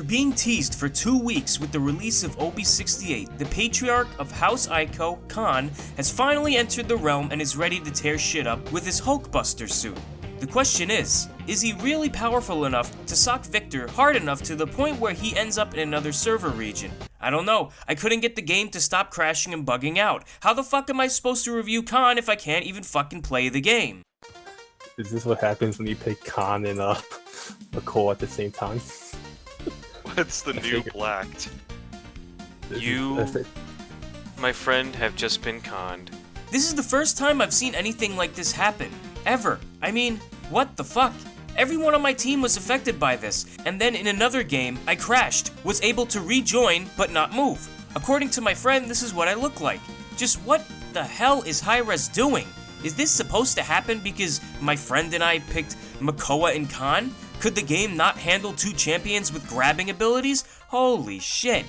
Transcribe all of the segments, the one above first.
After being teased for 2 weeks with the release of OB68, the patriarch of House Ico, Khan, has finally entered the realm and is ready to tear shit up with his Hulkbuster suit. The question is he really powerful enough to sock Victor hard enough to the point where he ends up in another server region? I don't know, I couldn't get the game to stop crashing and bugging out. How the fuck am I supposed to review Khan if I can't even fucking play the game? Is this what happens when you pick Khan and McCall at the same time? What's the new blacked? You, my friend, have just been conned. This is the first time I've seen anything like this happen. Ever. I mean, what the fuck? Everyone on my team was affected by this, and then in another game, I crashed, was able to rejoin, but not move. According to my friend, this is what I look like. Just what the hell is Hi-Rez doing? Is this supposed to happen because my friend and I picked Makoa and Khan? Could the game not handle 2 champions with grabbing abilities? Holy shit.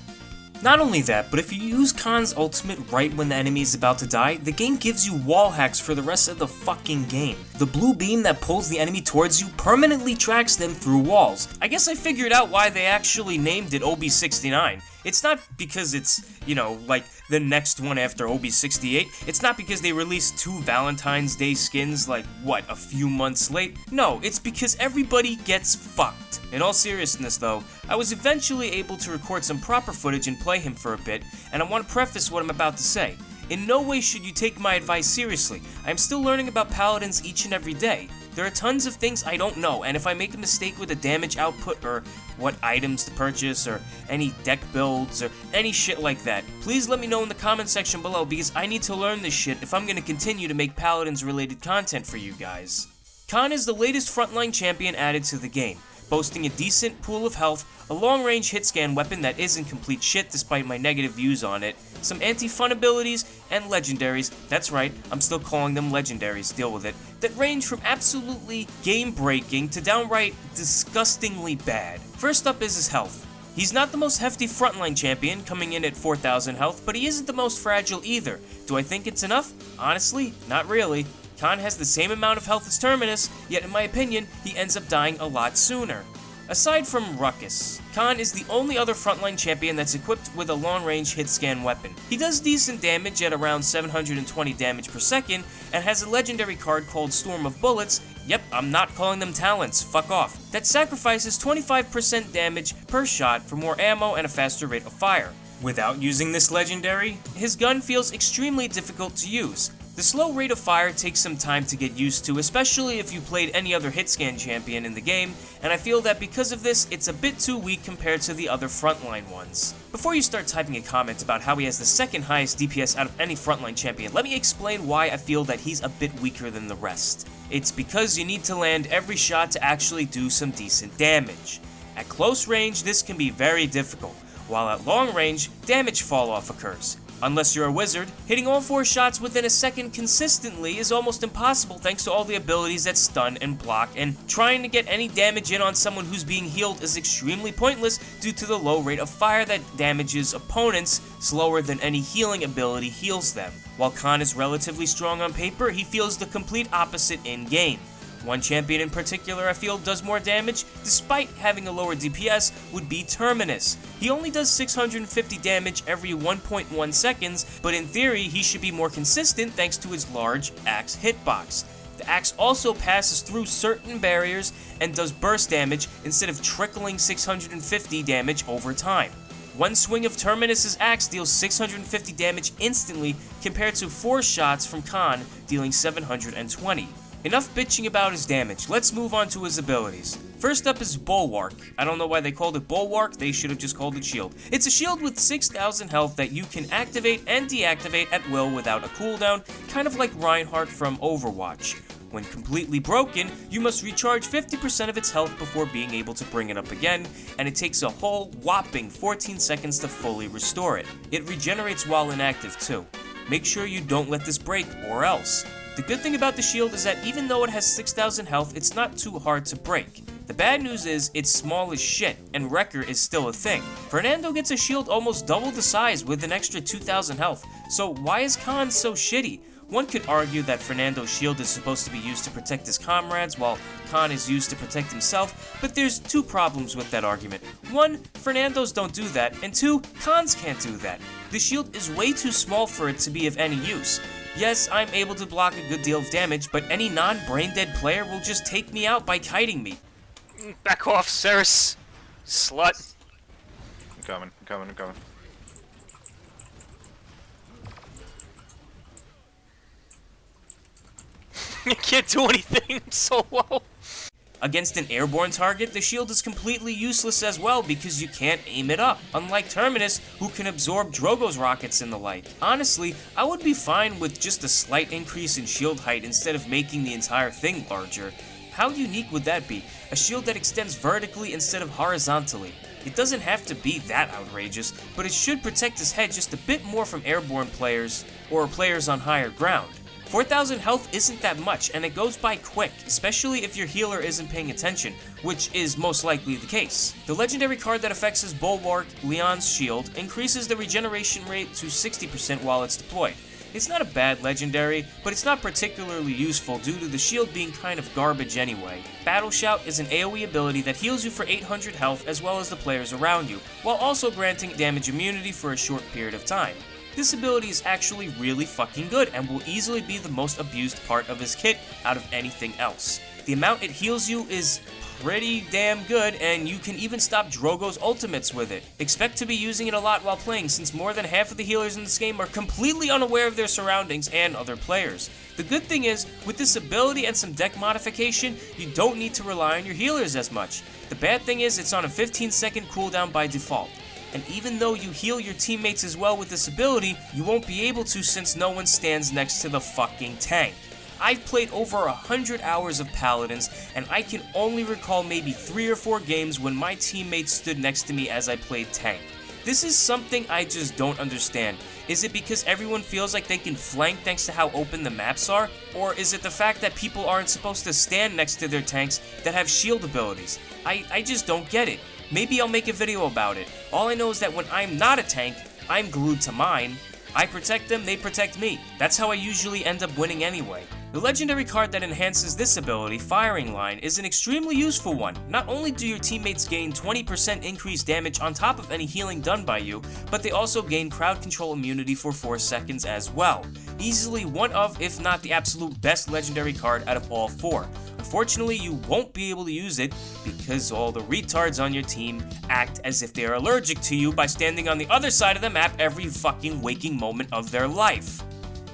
Not only that, but if you use Khan's ultimate right when the enemy is about to die, the game gives you wall hacks for the rest of the fucking game. The blue beam that pulls the enemy towards you permanently tracks them through walls. I guess I figured out why they actually named it OB69. It's not because it's, you know, like the next one after OB68. It's not because they released 2 Valentine's Day skins like, what, a few months late? No, it's because everybody gets fucked. In all seriousness though, I was eventually able to record some proper footage and play him for a bit, and I want to preface what I'm about to say. In no way should you take my advice seriously. I am still learning about Paladins each and every day. There are tons of things I don't know, and if I make a mistake with a damage output or what items to purchase or any deck builds or any shit like that, please let me know in the comment section below because I need to learn this shit if I'm going to continue to make Paladins related content for you guys. Khan is the latest frontline champion added to the game, boasting a decent pool of health, a long-range hit scan weapon that isn't complete shit despite my negative views on it, some anti-fun abilities, and legendaries, that's right, I'm still calling them legendaries, deal with it, that range from absolutely game-breaking to downright disgustingly bad. First up is his health. He's not the most hefty frontline champion, coming in at 4,000 health, but he isn't the most fragile either. Do I think it's enough? Honestly, not really. Khan has the same amount of health as Terminus, yet in my opinion, he ends up dying a lot sooner. Aside from Ruckus, Khan is the only other frontline champion that's equipped with a long-range hit scan weapon. He does decent damage at around 720 damage per second, and has a legendary card called Storm of Bullets, yep, I'm not calling them talents, fuck off, that sacrifices 25% damage per shot for more ammo and a faster rate of fire. Without using this legendary, his gun feels extremely difficult to use. The slow rate of fire takes some time to get used to, especially if you played any other hitscan champion in the game, and I feel that because of this, it's a bit too weak compared to the other frontline ones. Before you start typing a comment about how he has the second highest DPS out of any frontline champion, let me explain why I feel that he's a bit weaker than the rest. It's because you need to land every shot to actually do some decent damage. At close range, this can be very difficult, while at long range, damage fall-off occurs. Unless you're a wizard, hitting all 4 shots within a second consistently is almost impossible thanks to all the abilities that stun and block, and trying to get any damage in on someone who's being healed is extremely pointless due to the low rate of fire that damages opponents slower than any healing ability heals them. While Khan is relatively strong on paper, he feels the complete opposite in-game. One champion in particular I feel does more damage, despite having a lower DPS, would be Terminus. He only does 650 damage every 1.1 seconds, but in theory he should be more consistent thanks to his large axe hitbox. The axe also passes through certain barriers and does burst damage instead of trickling 650 damage over time. One swing of Terminus' axe deals 650 damage instantly compared to 4 shots from Khan dealing 720. Enough bitching about his damage, let's move on to his abilities. First up is Bulwark. I don't know why they called it Bulwark, they should have just called it Shield. It's a shield with 6,000 health that you can activate and deactivate at will without a cooldown, kind of like Reinhardt from Overwatch. When completely broken, you must recharge 50% of its health before being able to bring it up again, and it takes a whole whopping 14 seconds to fully restore it. It regenerates while inactive too. Make sure you don't let this break, or else. The good thing about the shield is that even though it has 6,000 health, it's not too hard to break. The bad news is, it's small as shit, and Wrecker is still a thing. Fernando gets a shield almost double the size with an extra 2,000 health, so why is Khan so shitty? One could argue that Fernando's shield is supposed to be used to protect his comrades, while Khan is used to protect himself, but there's two problems with that argument. One, Fernando's don't do that, and two, Khan's can't do that. The shield is way too small for it to be of any use. Yes, I'm able to block a good deal of damage, but any non-brain-dead player will just take me out by kiting me. Back off, Ceres! Slut! I'm coming. I can't do anything, I'm so low. Against an airborne target, the shield is completely useless as well because you can't aim it up, unlike Terminus, who can absorb Drogo's rockets and the like. Honestly, I would be fine with just a slight increase in shield height instead of making the entire thing larger. How unique would that be? A shield that extends vertically instead of horizontally. It doesn't have to be that outrageous, but it should protect his head just a bit more from airborne players, or players on higher ground. 4,000 health isn't that much, and it goes by quick, especially if your healer isn't paying attention, which is most likely the case. The legendary card that affects his Bulwark, Leon's Shield, increases the regeneration rate to 60% while it's deployed. It's not a bad legendary, but it's not particularly useful due to the shield being kind of garbage anyway. Battle Shout is an AoE ability that heals you for 800 health as well as the players around you, while also granting damage immunity for a short period of time. This ability is actually really fucking good and will easily be the most abused part of his kit out of anything else. The amount it heals you is pretty damn good, and you can even stop Drogo's ultimates with it. Expect to be using it a lot while playing, since more than half of the healers in this game are completely unaware of their surroundings and other players. The good thing is, with this ability and some deck modification, you don't need to rely on your healers as much. The bad thing is, it's on a 15-second cooldown by default. And even though you heal your teammates as well with this ability, you won't be able to since no one stands next to the fucking tank. I've played over 100 hours of Paladins, and I can only recall maybe 3 or 4 games when my teammates stood next to me as I played tank. This is something I just don't understand. Is it because everyone feels like they can flank thanks to how open the maps are? Or is it the fact that people aren't supposed to stand next to their tanks that have shield abilities? I just don't get it. Maybe I'll make a video about it. All I know is that when I'm not a tank, I'm glued to mine. I protect them, they protect me. That's how I usually end up winning anyway. The legendary card that enhances this ability, Firing Line, is an extremely useful one. Not only do your teammates gain 20% increased damage on top of any healing done by you, but they also gain crowd control immunity for 4 seconds as well. Easily one of, if not the absolute best legendary card out of all 4. Unfortunately, you won't be able to use it because all the retards on your team act as if they are allergic to you by standing on the other side of the map every fucking waking moment of their life.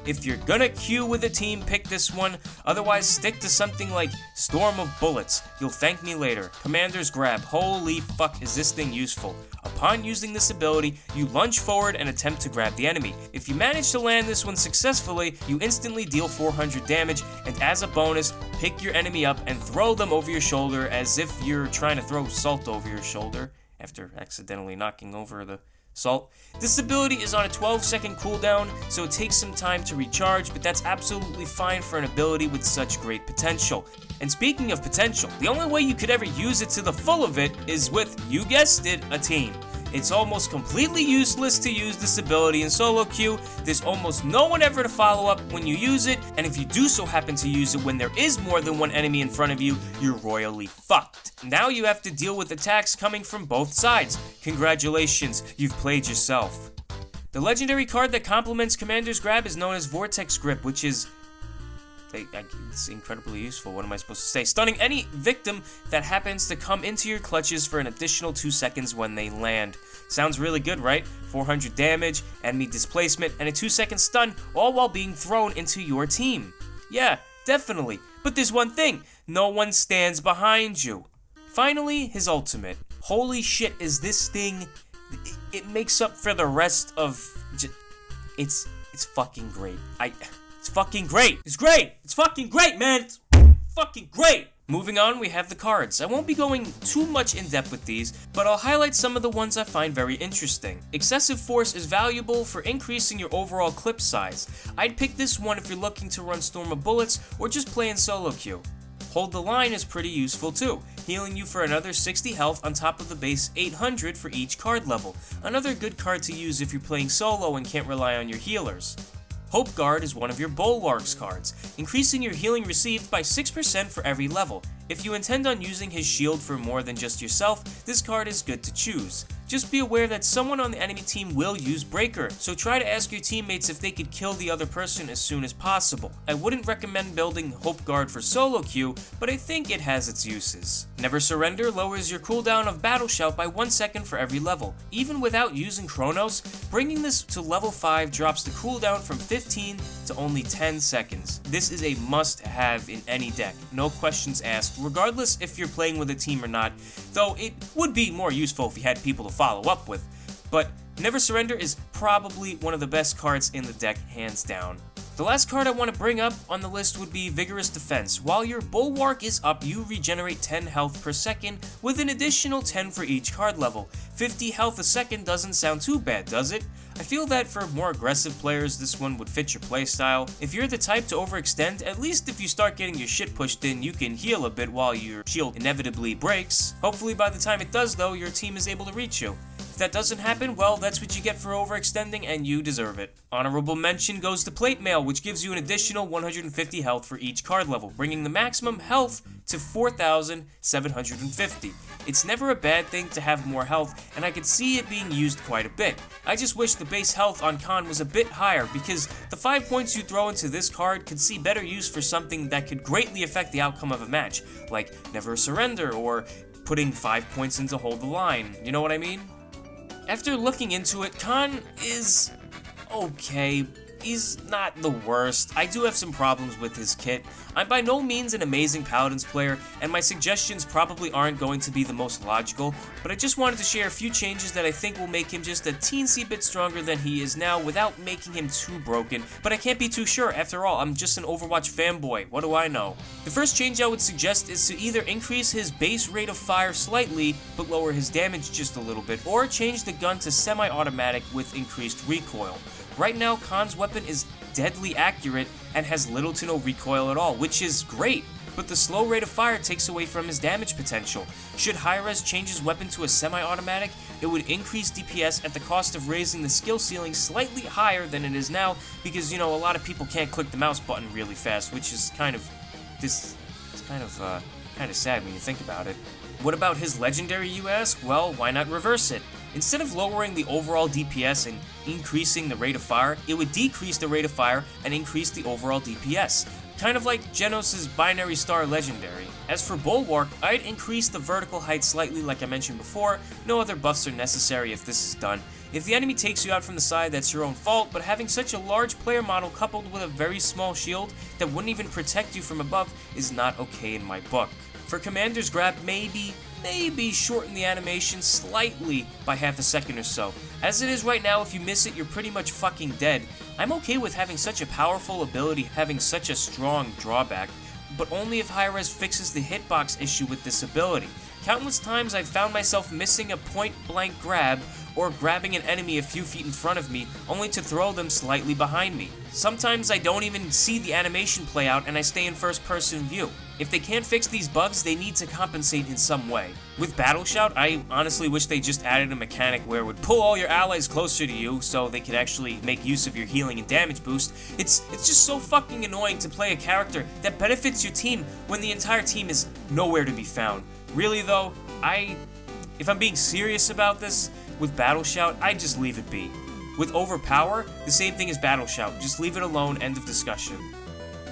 If you're gonna queue with a team, pick this one. Otherwise, stick to something like Storm of Bullets. You'll thank me later. Commander's Grab. Holy fuck, is this thing useful. Upon using this ability, you lunge forward and attempt to grab the enemy. If you manage to land this one successfully, you instantly deal 400 damage, and as a bonus, pick your enemy up and throw them over your shoulder as if you're trying to throw salt over your shoulder after accidentally knocking over the salt. This ability is on a 12-second cooldown, so it takes some time to recharge, but that's absolutely fine for an ability with such great potential. And speaking of potential, the only way you could ever use it to the full of it is with, you guessed it, a team. It's almost completely useless to use this ability in solo queue. There's almost no one ever to follow up when you use it, and if you do so happen to use it when there is more than one enemy in front of you, you're royally fucked. Now you have to deal with attacks coming from both sides. Congratulations, you've played yourself. The legendary card that complements Commander's Grab is known as Vortex Grip, which is it's incredibly useful. What am I supposed to say? Stunning any victim that happens to come into your clutches for an additional 2 seconds when they land. Sounds really good, right? 400 damage, enemy displacement, and a 2-second stun, all while being thrown into your team. Yeah, definitely. But there's one thing. No one stands behind you. Finally, his ultimate. Holy shit, is this thing... It makes up for the rest of... It's fucking great. It's fucking great. It's great. It's fucking great, man. It's fucking great. Moving on, we have the cards. I won't be going too much in depth with these, but I'll highlight some of the ones I find very interesting. Excessive Force is valuable for increasing your overall clip size. I'd pick this one if you're looking to run Storm of Bullets or just play in solo queue. Hold the Line is pretty useful too, healing you for another 60 health on top of the base 800 for each card level. Another good card to use if you're playing solo and can't rely on your healers. Hope Guard is one of your Bulwark's cards, increasing your healing received by 6% for every level. If you intend on using his shield for more than just yourself, this card is good to choose. Just be aware that someone on the enemy team will use Breaker, so try to ask your teammates if they could kill the other person as soon as possible. I wouldn't recommend building Hope Guard for solo queue, but I think it has its uses. Never Surrender lowers your cooldown of Battle Shout by 1 second for every level. Even without using Chronos, bringing this to level 5 drops the cooldown from 15 to only 10 seconds. This is a must-have in any deck, no questions asked, regardless if you're playing with a team or not, though it would be more useful if you had people to follow up with. But Never Surrender is probably one of the best cards in the deck, hands down. The last card I want to bring up on the list would be Vigorous Defense. While your Bulwark is up, you regenerate 10 health per second with an additional 10 for each card level. 50 health a second doesn't sound too bad, does it? I feel that for more aggressive players, this one would fit your playstyle. If you're the type to overextend, at least if you start getting your shit pushed in, you can heal a bit while your shield inevitably breaks. Hopefully by the time it does though, your team is able to reach you. If that doesn't happen, well, that's what you get for overextending, and you deserve it. Honorable mention goes to Plate Mail, which gives you an additional 150 health for each card level, bringing the maximum health to 4,750. It's never a bad thing to have more health, and I could see it being used quite a bit. I just wish the base health on Khan was a bit higher, because the 5 points you throw into this card could see better use for something that could greatly affect the outcome of a match, like Never Surrender, or putting 5 points into Hold the Line, you know what I mean? After looking into it, Khan is okay. He's not the worst. I do have some problems with his kit. I'm by no means an amazing Paladins player, and my suggestions probably aren't going to be the most logical, but I just wanted to share a few changes that I think will make him just a teensy bit stronger than he is now without making him too broken, but I can't be too sure. After all, I'm just an Overwatch fanboy. What do I know? The first change I would suggest is to either increase his base rate of fire slightly, but lower his damage just a little bit, or change the gun to semi-automatic with increased recoil. Right now, Khan's weapon is deadly accurate and has little to no recoil at all, which is great, but the slow rate of fire takes away from his damage potential. Should Hi-Rez change his weapon to a semi-automatic, it would increase DPS at the cost of raising the skill ceiling slightly higher than it is now, because, you know, a lot of people can't click the mouse button really fast, which is kind of sad when you think about it. What about his legendary, you ask? Well, why not reverse it? Instead of lowering the overall DPS and increasing the rate of fire, it would decrease the rate of fire and increase the overall DPS. Kind of like Genos' Binary Star Legendary. As for Bulwark, I'd increase the vertical height slightly like I mentioned before. No other buffs are necessary if this is done. If the enemy takes you out from the side, that's your own fault, but having such a large player model coupled with a very small shield that wouldn't even protect you from above is not okay in my book. For Commander's Grab, maybe shorten the animation slightly by half a second or so. As it is right now, if you miss it, you're pretty much fucking dead. I'm okay with having such a powerful ability having such a strong drawback, but only if Hi-Rez fixes the hitbox issue with this ability. Countless times I've found myself missing a point-blank grab or grabbing an enemy a few feet in front of me, only to throw them slightly behind me. Sometimes I don't even see the animation play out and I stay in first-person view. If they can't fix these bugs, they need to compensate in some way. With Battle Shout, I honestly wish they just added a mechanic where it would pull all your allies closer to you so they could actually make use of your healing and damage boost. It's just so fucking annoying to play a character that benefits your team when the entire team is nowhere to be found. Really though, if I'm being serious about this, with Battle Shout, I'd just leave it be. With Overpower, the same thing as Battle Shout, just leave it alone, end of discussion.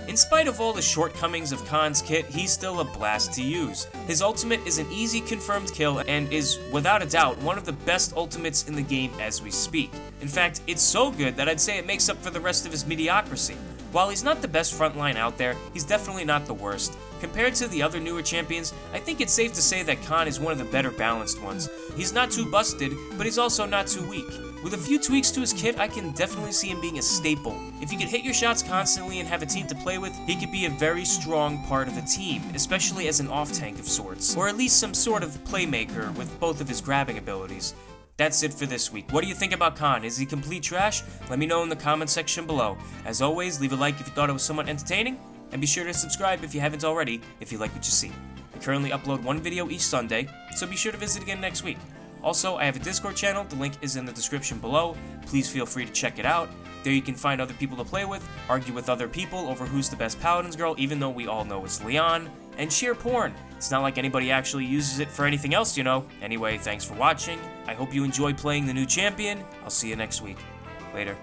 In spite of all the shortcomings of Khan's kit, he's still a blast to use. His ultimate is an easy confirmed kill and is, without a doubt, one of the best ultimates in the game as we speak. In fact, it's so good that I'd say it makes up for the rest of his mediocrity. While he's not the best frontline out there, he's definitely not the worst. Compared to the other newer champions, I think it's safe to say that Khan is one of the better balanced ones. He's not too busted, but he's also not too weak. With a few tweaks to his kit, I can definitely see him being a staple. If you could hit your shots constantly and have a team to play with, he could be a very strong part of the team, especially as an off-tank of sorts, or at least some sort of playmaker with both of his grabbing abilities. That's it for this week. What do you think about Khan? Is he complete trash? Let me know in the comment section below. As always, leave a like if you thought it was somewhat entertaining, and be sure to subscribe if you haven't already if you like what you see. I currently upload one video each Sunday, so be sure to visit again next week. Also, I have a Discord channel, the link is in the description below. Please feel free to check it out. There you can find other people to play with, argue with other people over who's the best Paladins girl, even though we all know it's Leon, and share porn. It's not like anybody actually uses it for anything else, you know. Anyway, thanks for watching. I hope you enjoy playing the new champion. I'll see you next week. Later.